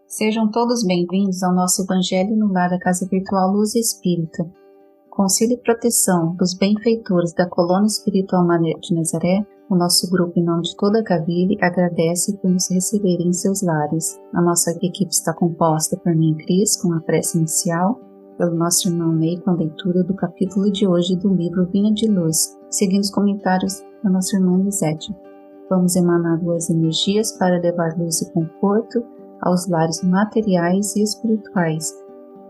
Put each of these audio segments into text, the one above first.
Sejam todos bem-vindos ao nosso Evangelho no Lar da Casa Virtual Luz Espírita. Com auxílio e proteção dos benfeitores da Colônia Espiritual Maria de Nazaré, o nosso grupo, em nome de toda a Cavile, agradece por nos receberem em seus lares. A nossa equipe está composta por mim, Cris, com a prece inicial, pelo nosso irmão Ney, com a leitura do capítulo de hoje do livro Vinha de Luz, seguindo os comentários da nossa irmã Lisete. Vamos emanar boas energias para levar luz e conforto aos lares materiais e espirituais,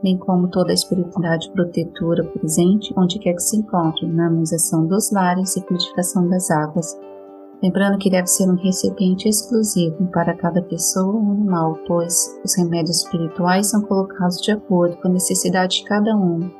bem como toda a espiritualidade protetora presente onde quer que se encontre, na harmonização dos lares e purificação das águas. Lembrando que deve ser um recipiente exclusivo para cada pessoa ou animal, pois os remédios espirituais são colocados de acordo com a necessidade de cada um.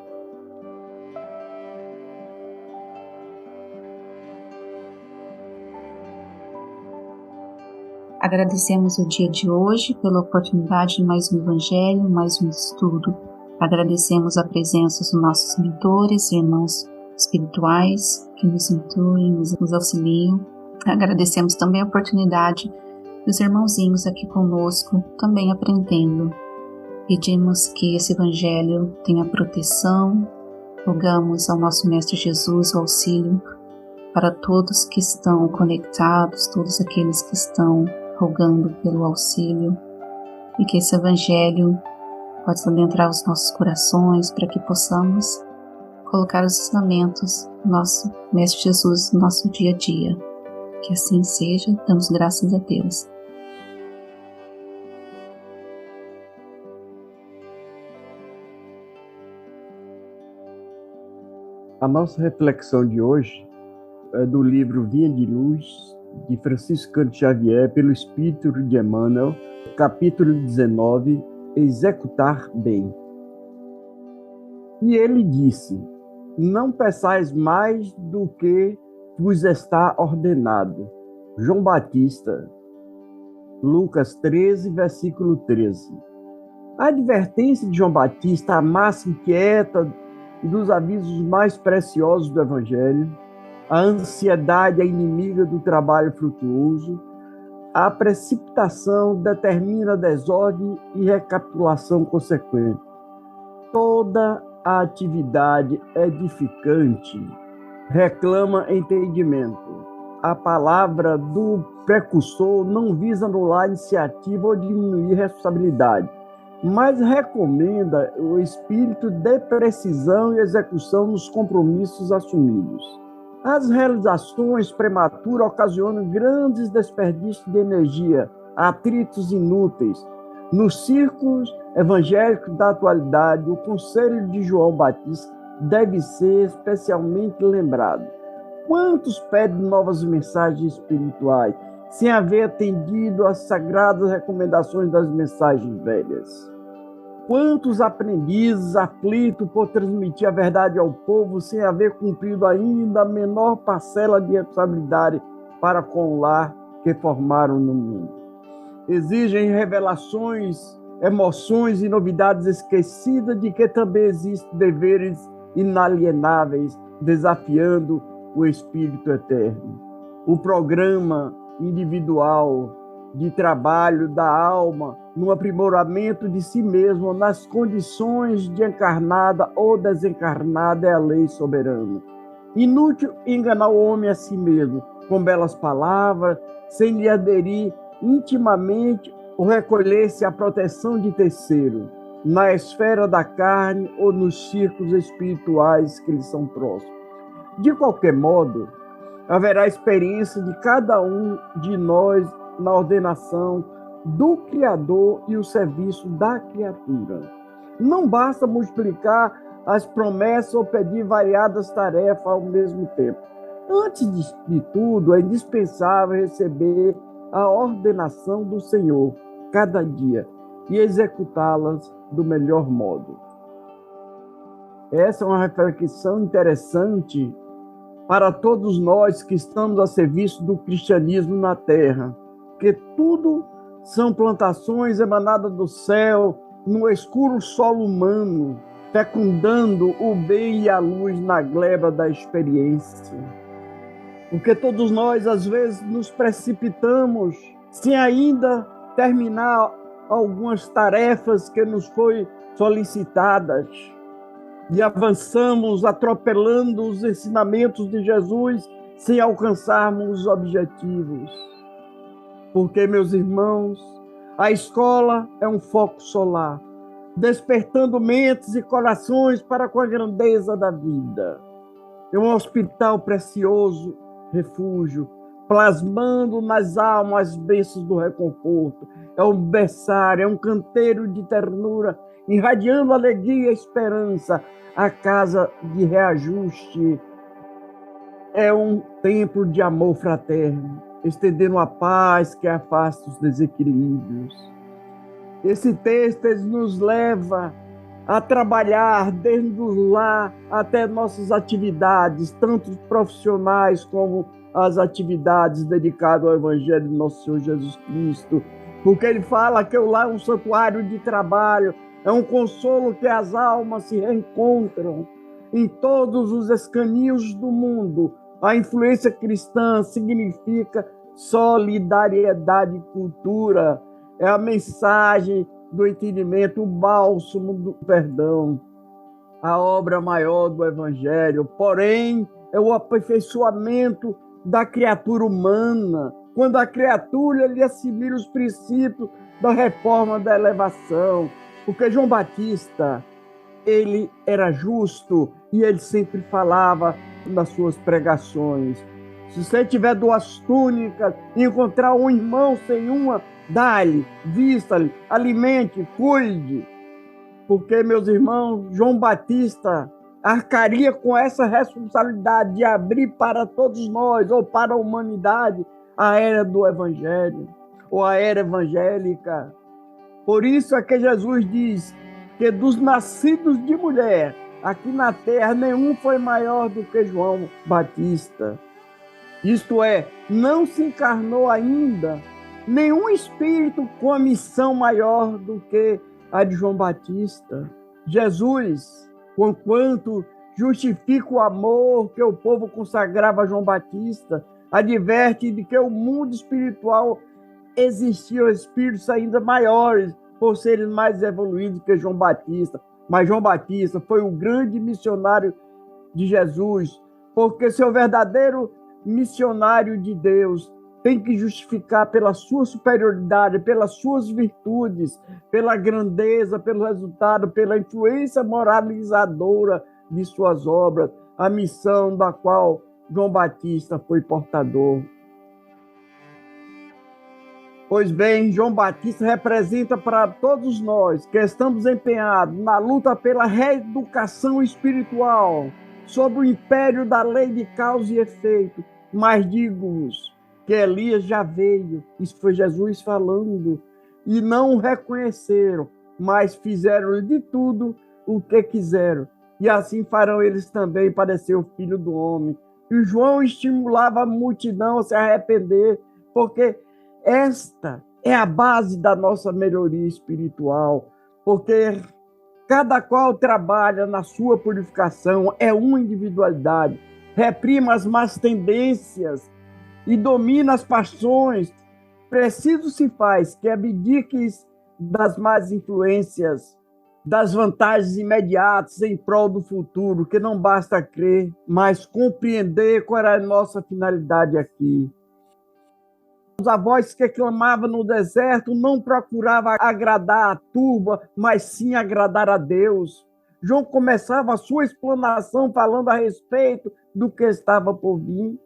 Agradecemos o dia de hoje pela oportunidade de mais um Evangelho, mais um estudo. Agradecemos a presença dos nossos mentores e irmãos espirituais que nos intuem, nos auxiliam. Agradecemos também a oportunidade dos irmãozinhos aqui conosco, também aprendendo. Pedimos que esse Evangelho tenha proteção, rogamos ao nosso Mestre Jesus o auxílio para todos que estão conectados, todos aqueles que estão rogando pelo auxílio, e que esse Evangelho possa adentrar os nossos corações para que possamos colocar os ensinamentos do nosso Mestre Jesus no nosso dia a dia. Que assim seja, damos graças a Deus. A nossa reflexão de hoje é do livro Vinha de Luz, de Francisco Cândido Xavier, pelo Espírito de Emmanuel, capítulo 19, Executar bem. E ele disse: não peçais mais do que vos está ordenado. João Batista, Lucas 13, versículo 13. A advertência de João Batista, a máxima inquieta dos avisos mais preciosos do Evangelho, a ansiedade é inimiga do trabalho frutuoso, a precipitação determina desordem e recapitulação consequente. Toda a atividade edificante reclama entendimento. A palavra do precursor não visa anular iniciativa ou diminuir responsabilidade, mas recomenda o espírito de precisão e execução nos compromissos assumidos. As realizações prematuras ocasionam grandes desperdícios de energia, atritos inúteis. Nos círculos evangélicos da atualidade, o conselho de João Batista deve ser especialmente lembrado. Quantos pedem novas mensagens espirituais, sem haver atendido às sagradas recomendações das mensagens velhas? Quantos aprendizes aflitos por transmitir a verdade ao povo, sem haver cumprido ainda a menor parcela de responsabilidade para com o lar que formaram no mundo? Exigem revelações, emoções e novidades esquecidas de que também existem deveres inalienáveis, desafiando o Espírito Eterno. O programa individual de trabalho da alma no aprimoramento de si mesmo, nas condições de encarnada ou desencarnada, é a lei soberana. Inútil enganar o homem a si mesmo com belas palavras, sem lhe aderir intimamente ou recolher-se à proteção de terceiro, na esfera da carne ou nos círculos espirituais que lhe são próximos. De qualquer modo, haverá experiência de cada um de nós na ordenação do Criador e o serviço da criatura. Não basta multiplicar as promessas ou pedir variadas tarefas ao mesmo tempo. Antes de tudo, é indispensável receber a ordenação do Senhor cada dia e executá-las do melhor modo. Essa é uma reflexão interessante para todos nós que estamos a serviço do cristianismo na Terra, que tudo são plantações emanadas do céu, no escuro solo humano, fecundando o bem e a luz na gleba da experiência. Porque todos nós, às vezes, nos precipitamos sem ainda terminar algumas tarefas que nos foi solicitadas e avançamos atropelando os ensinamentos de Jesus sem alcançarmos os objetivos. Porque, meus irmãos, a escola é um foco solar, despertando mentes e corações para com a grandeza da vida. É um hospital precioso, refúgio, plasmando nas almas as bênçãos do reconforto. É um berçário, é um canteiro de ternura, irradiando alegria e esperança, a casa de reajuste. É um templo de amor fraterno, estendendo a paz que afasta os desequilíbrios. Esse texto nos leva a trabalhar desde o lar até nossas atividades, tanto profissionais como as atividades dedicadas ao Evangelho de nosso Senhor Jesus Cristo, porque ele fala que o lar é um santuário de trabalho, é um consolo que as almas se reencontram em todos os escaninhos do mundo. A influência cristã significa solidariedade e cultura, é a mensagem do entendimento, o bálsamo do perdão, a obra maior do Evangelho, porém, é o aperfeiçoamento da criatura humana, quando a criatura lhe assimila os princípios da reforma da elevação, porque João Batista, ele era justo e ele sempre falava nas suas pregações: se você tiver 2 túnicas e encontrar um irmão sem uma, dá-lhe, vista-lhe, alimente, cuide. Porque, meus irmãos, João Batista arcaria com essa responsabilidade de abrir para todos nós, ou para a humanidade, a era do Evangelho, ou a era evangélica. Por isso é que Jesus diz que dos nascidos de mulher, aqui na terra, nenhum foi maior do que João Batista. Isto é, não se encarnou ainda nenhum espírito com a missão maior do que a de João Batista. Jesus, conquanto justifica o amor que o povo consagrava a João Batista, adverte de que o mundo espiritual existiam espíritos ainda maiores, por serem mais evoluídos que João Batista. Mas João Batista foi o grande missionário de Jesus, porque seu verdadeiro missionário de Deus tem que justificar pela sua superioridade, pelas suas virtudes, pela grandeza, pelo resultado, pela influência moralizadora de suas obras, a missão da qual João Batista foi portador. Pois bem, João Batista representa para todos nós que estamos empenhados na luta pela reeducação espiritual, sob o império da lei de causa e efeito. Mas digo-vos que Elias já veio, isso foi Jesus falando, e não o reconheceram, mas fizeram de tudo o que quiseram. E assim farão eles também padecer o Filho do Homem. E João estimulava a multidão a se arrepender, porque esta é a base da nossa melhoria espiritual, porque cada qual trabalha na sua purificação, é uma individualidade, reprima as más tendências e domina as paixões. Preciso se faz que abdiques das más influências, das vantagens imediatas em prol do futuro, que não basta crer, mas compreender qual era a nossa finalidade aqui. Os avós que clamavam no deserto não procuravam agradar a turba, mas sim agradar a Deus. João começava a sua explanação falando a respeito do que estava por vir.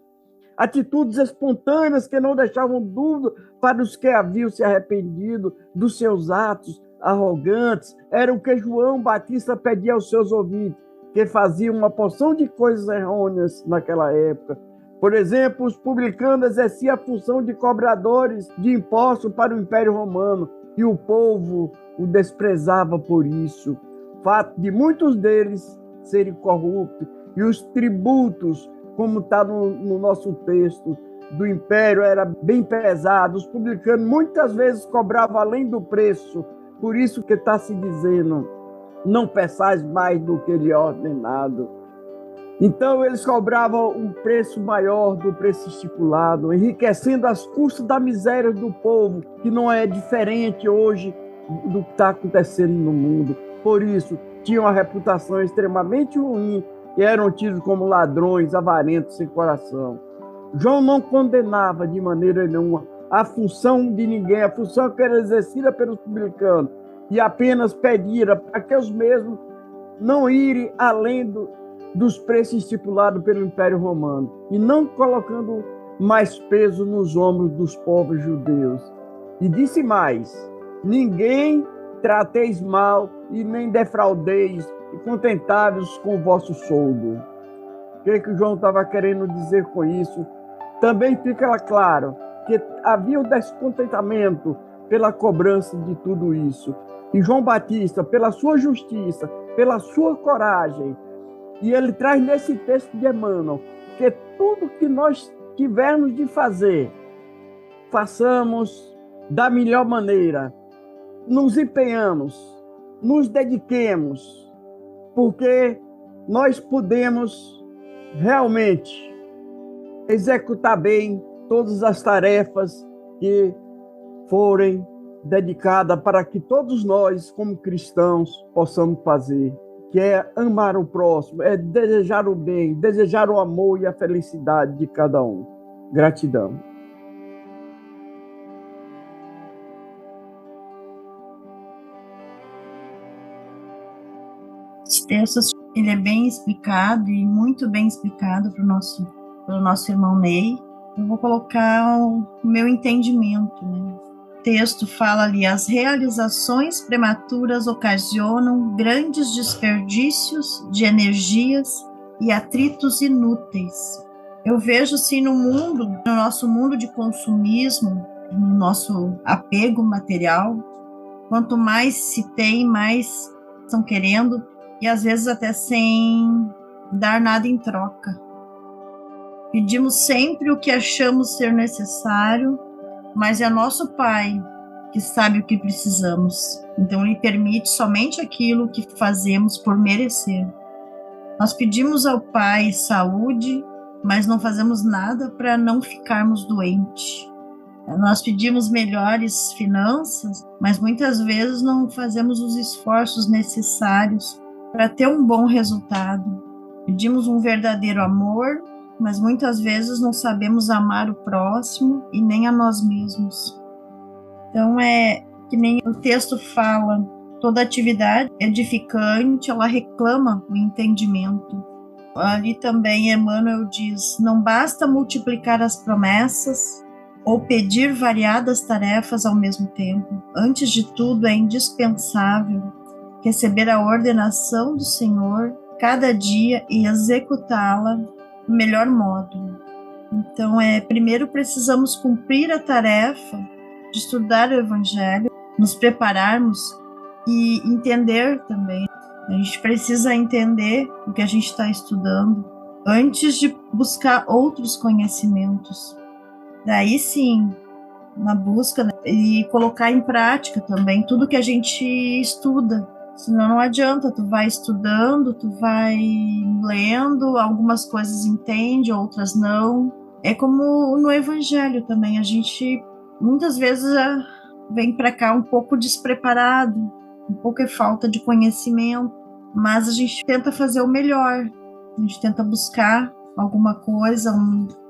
Atitudes espontâneas que não deixavam dúvida para os que haviam se arrependido dos seus atos arrogantes. Era o que João Batista pedia aos seus ouvintes, que faziam uma porção de coisas errôneas naquela época. Por exemplo, os publicanos exerciam a função de cobradores de impostos para o Império Romano, e o povo o desprezava por isso. Fato de muitos deles serem corruptos, e os tributos, como está no nosso texto, do Império era bem pesado. Os publicanos muitas vezes cobravam além do preço, por isso que está se dizendo: não peçais mais do que lhe é ordenado. Então eles cobravam um preço maior do preço estipulado, enriquecendo às custas da miséria do povo, que não é diferente hoje do que está acontecendo no mundo. Por isso, tinham uma reputação extremamente ruim e eram tidos como ladrões, avarentos, sem coração. João não condenava de maneira nenhuma a função de ninguém, a função que era exercida pelos publicanos, e apenas pedira para que os mesmos não irem além dos preços estipulados pelo Império Romano, e não colocando mais peso nos ombros dos povos judeus. E disse mais: ninguém trateis mal e nem defraudeis, e contentai-vos com o vosso soldo. O que João estava querendo dizer com isso? Também fica claro que havia o descontentamento pela cobrança de tudo isso. E João Batista, pela sua justiça, pela sua coragem, e ele traz nesse texto de Emmanuel que tudo que nós tivermos de fazer, façamos da melhor maneira, nos empenhamos, nos dediquemos, porque nós podemos realmente executar bem todas as tarefas que forem dedicadas para que todos nós, como cristãos, possamos fazer, que é amar o próximo, é desejar o bem, desejar o amor e a felicidade de cada um. Gratidão. Esse texto ele é bem explicado e muito bem explicado pelo nosso irmão Ney. Eu vou colocar o meu entendimento, né? O texto fala ali: as realizações prematuras ocasionam grandes desperdícios de energias e atritos inúteis. Eu vejo assim no nosso mundo de consumismo, no nosso apego material, quanto mais se tem, mais estão querendo, e às vezes até sem dar nada em troca. Pedimos sempre o que achamos ser necessário, mas é nosso Pai que sabe o que precisamos. Então Ele permite somente aquilo que fazemos por merecer. Nós pedimos ao Pai saúde, mas não fazemos nada para não ficarmos doentes. Nós pedimos melhores finanças, mas muitas vezes não fazemos os esforços necessários para ter um bom resultado. Pedimos um verdadeiro amor, mas muitas vezes não sabemos amar o próximo e nem a nós mesmos. Então é que nem o texto fala, toda atividade edificante, ela reclama o entendimento. Ali também Emmanuel diz: não basta multiplicar as promessas ou pedir variadas tarefas ao mesmo tempo. Antes de tudo, é indispensável receber a ordenação do Senhor cada dia e executá-la do melhor modo. Então, primeiro precisamos cumprir a tarefa de estudar o Evangelho, nos prepararmos e entender também. A gente precisa entender o que a gente está estudando antes de buscar outros conhecimentos. Daí sim, na busca, né, e colocar em prática também tudo que a gente estuda. Senão não adianta, tu vai estudando, tu vai lendo, algumas coisas entende, outras não. É como no Evangelho também, a gente muitas vezes vem para cá um pouco despreparado, um pouco é falta de conhecimento, mas a gente tenta fazer o melhor, a gente tenta buscar alguma coisa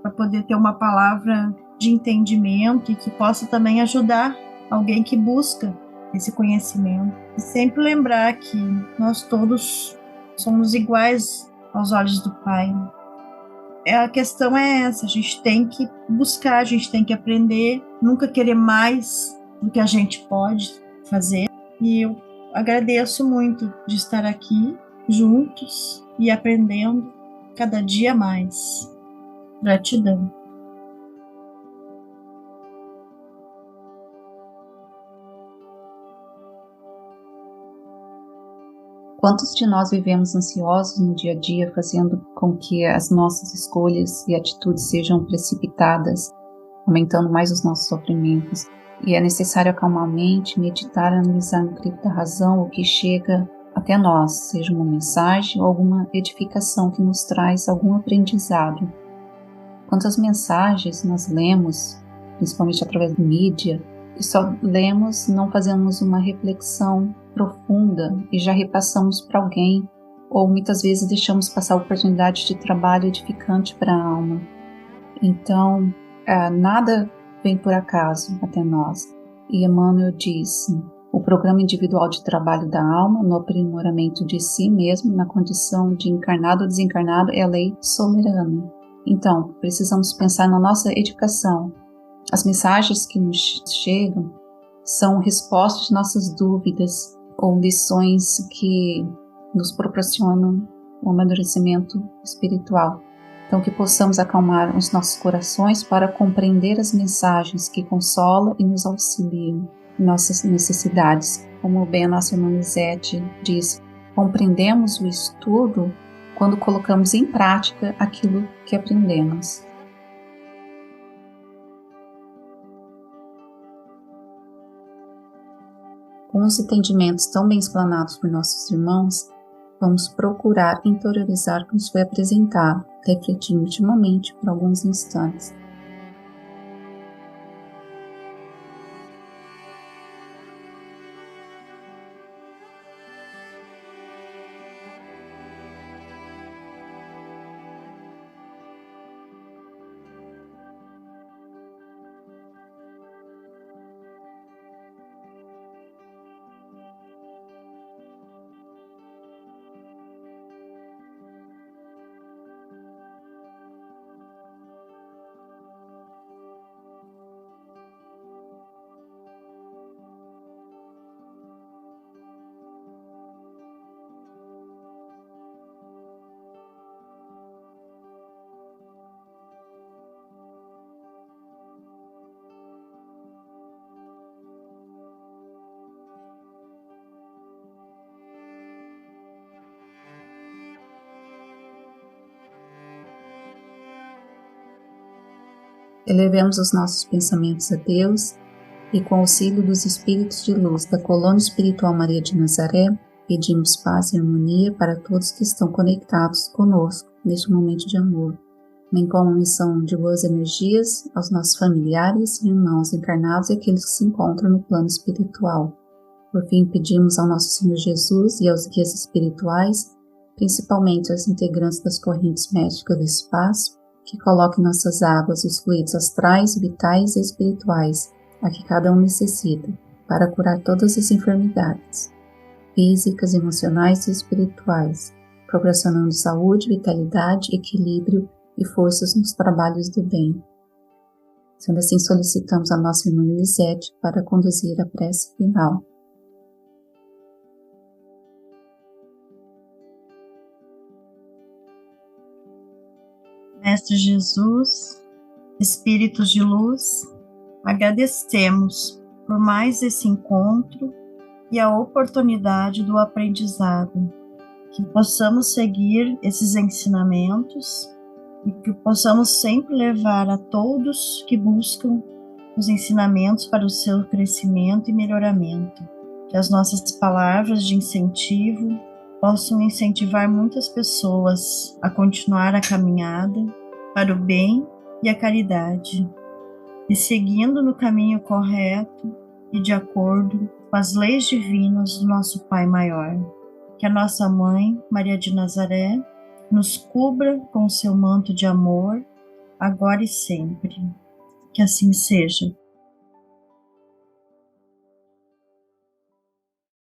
para poder ter uma palavra de entendimento e que possa também ajudar alguém que busca esse conhecimento. E sempre lembrar que nós todos somos iguais aos olhos do Pai. A questão é essa, a gente tem que buscar, a gente tem que aprender, nunca querer mais do que a gente pode fazer. E eu agradeço muito de estar aqui juntos e aprendendo cada dia mais. Gratidão. Quantos de nós vivemos ansiosos no dia a dia, fazendo com que as nossas escolhas e atitudes sejam precipitadas, aumentando mais os nossos sofrimentos? E é necessário acalmar a mente, meditar, analisar no crivo da razão o que chega até nós, seja uma mensagem ou alguma edificação que nos traz algum aprendizado. Quantas mensagens nós lemos, principalmente através da mídia, e só lemos, não fazemos uma reflexão profunda e já repassamos para alguém, ou muitas vezes deixamos passar a oportunidade de trabalho edificante para a alma. Então, nada vem por acaso até nós. E Emmanuel diz: o programa individual de trabalho da alma, no aprimoramento de si mesmo, na condição de encarnado ou desencarnado, é a lei soberana. Então, precisamos pensar na nossa edificação. As mensagens que nos chegam são respostas de nossas dúvidas ou lições que nos proporcionam o amadurecimento espiritual. Então, que possamos acalmar os nossos corações para compreender as mensagens que consolam e nos auxiliam em nossas necessidades. Como bem a nossa irmã Lisete diz, compreendemos o estudo quando colocamos em prática aquilo que aprendemos. Com os entendimentos tão bem explanados por nossos irmãos, vamos procurar interiorizar o que nos foi apresentado, refletindo ultimamente por alguns instantes. Elevemos os nossos pensamentos a Deus e, com o auxílio dos Espíritos de Luz da Colônia Espiritual Maria de Nazaré, pedimos paz e harmonia para todos que estão conectados conosco neste momento de amor, bem como uma missão de boas energias aos nossos familiares e irmãos encarnados e aqueles que se encontram no plano espiritual. Por fim, pedimos ao nosso Senhor Jesus e aos guias espirituais, principalmente aos integrantes das correntes médicas do espaço, que coloque em nossas águas os fluidos astrais, vitais e espirituais, a que cada um necessita, para curar todas as enfermidades, físicas, emocionais e espirituais, proporcionando saúde, vitalidade, equilíbrio e forças nos trabalhos do bem. Sendo assim, solicitamos a nossa irmã Lisete para conduzir a prece final. Mestre Jesus, Espíritos de luz, agradecemos por mais esse encontro e a oportunidade do aprendizado, que possamos seguir esses ensinamentos e que possamos sempre levar a todos que buscam os ensinamentos para o seu crescimento e melhoramento, que as nossas palavras de incentivo possam incentivar muitas pessoas a continuar a caminhada para o bem e a caridade, e seguindo no caminho correto e de acordo com as leis divinas do nosso Pai Maior. Que a nossa Mãe, Maria de Nazaré, nos cubra com o seu manto de amor, agora e sempre. Que assim seja.